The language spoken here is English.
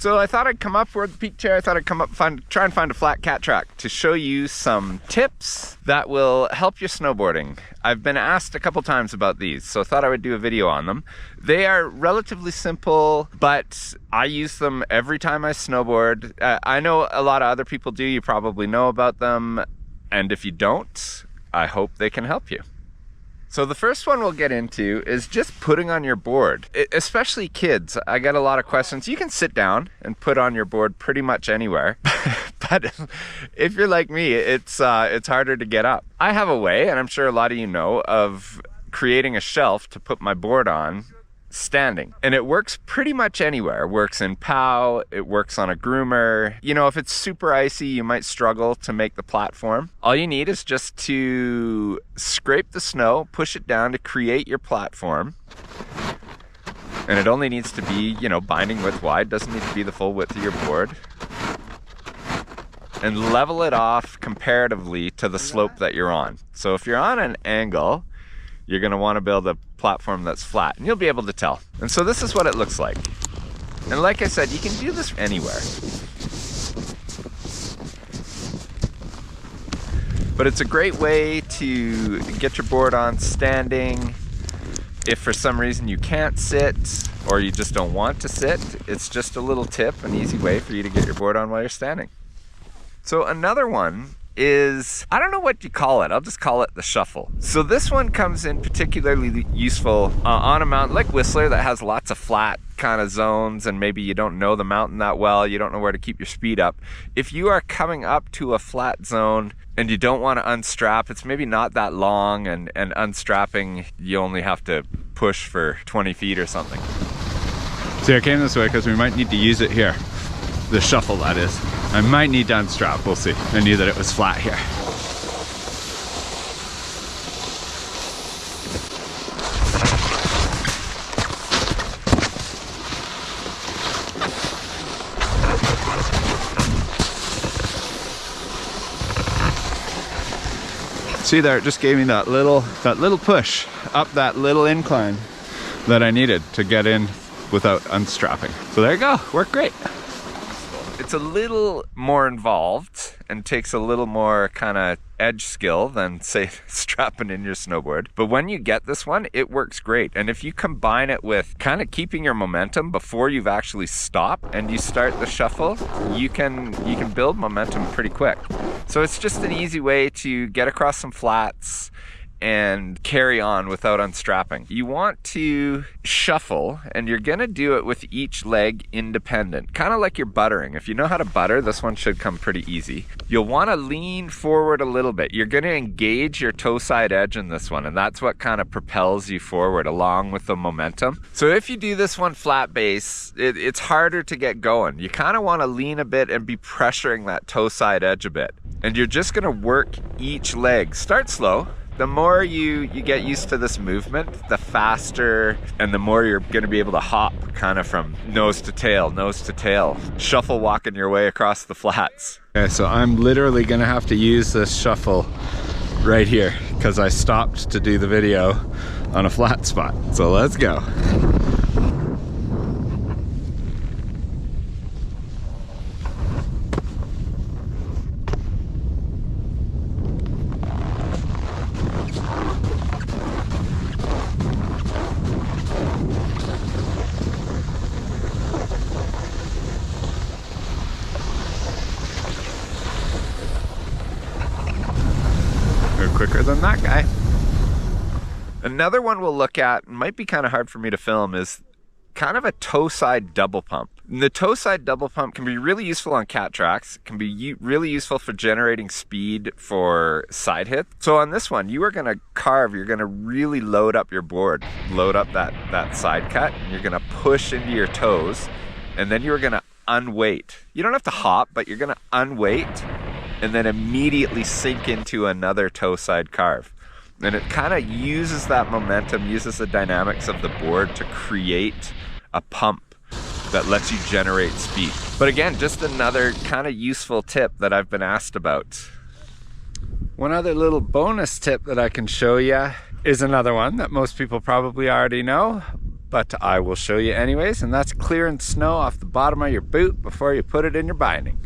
So I thought I'd come up, we're at the peak chair, I thought I'd come up try and find a flat cat track to show you some tips that will help your snowboarding. I've been asked a couple times about these, so I thought I would do a video on them. They are relatively simple, but I use them every time I snowboard. I know a lot of other people do, you probably know about them, and if you don't, I hope they can help you. So the first one we'll get into is just putting on your board, especially kids. I get a lot of questions. You can sit down and put on your board pretty much anywhere, but if you're like me, it's harder to get up. I have a way, and I'm sure a lot of you know, of creating a shelf to put my board on standing. And it works pretty much anywhere. It works in POW, it works on a groomer. You know, if it's super icy, you might struggle to make the platform. All you need is just to scrape the snow, push it down to create your platform. And it only needs to be, you know, binding width wide, doesn't need to be the full width of your board. And level it off comparatively to the slope that you're on. So if you're on an angle, you're going to want to build a platform that's flat, and you'll be able to tell. And so this is what it looks like. And like I said, you can do this anywhere. But it's a great way to get your board on standing. If for some reason you can't sit, or you just don't want to sit, it's just a little tip, an easy way for you to get your board on while you're standing. So another one is, I don't know what you call it, I'll just call it the shuffle. So this one comes in particularly useful on a mountain like Whistler that has lots of flat kind of zones, and maybe you don't know the mountain that well, you don't know where to keep your speed up. If you are coming up to a flat zone and you don't want to unstrap, it's maybe not that long, and unstrapping, you only have to push for 20 feet or something. See, I came this way because we might need to use it here. The shuffle, that is. I might need to unstrap, we'll see. I knew that it was flat here. See there, it just gave me that little push up that little incline that I needed to get in without unstrapping. So there you go, worked great. It's a little more involved and takes a little more kind of edge skill than, say, strapping in your snowboard. But when you get this one, it works great. And if you combine it with kind of keeping your momentum before you've actually stopped and you start the shuffle, you can build momentum pretty quick. So it's just an easy way to get across some flats and carry on without unstrapping. You want to shuffle, and you're gonna do it with each leg independent, kind of like you're buttering. If you know how to butter, this one should come pretty easy. You'll wanna lean forward a little bit. You're gonna engage your toe side edge in this one, and that's what kind of propels you forward along with the momentum. So if you do this one flat base, it's harder to get going. You kind of wanna lean a bit and be pressuring that toe side edge a bit. And you're just gonna work each leg. Start slow. The more you get used to this movement, the faster and the more you're going to be able to hop kind of from nose to tail, shuffle walking your way across the flats. Okay, so I'm literally going to have to use this shuffle right here because I stopped to do the video on a flat spot. So let's go. Quicker than that guy. Another one we'll look at, might be kind of hard for me to film, is kind of a toe side double pump. And the toe side double pump can be really useful on cat tracks. It can be really useful for generating speed for side hit. So on this one, you are going to carve, you're going to really load up your board, load up that side cut, and you're going to push into your toes, and then you're going to unweight. You don't have to hop, but you're going to unweight and then immediately sink into another toe side carve. And it kind of uses that momentum, uses the dynamics of the board to create a pump that lets you generate speed. But again, just another kind of useful tip that I've been asked about. One other little bonus tip that I can show you is another one that most people probably already know, but I will show you anyways, and that's clearing snow off the bottom of your boot before you put it in your binding.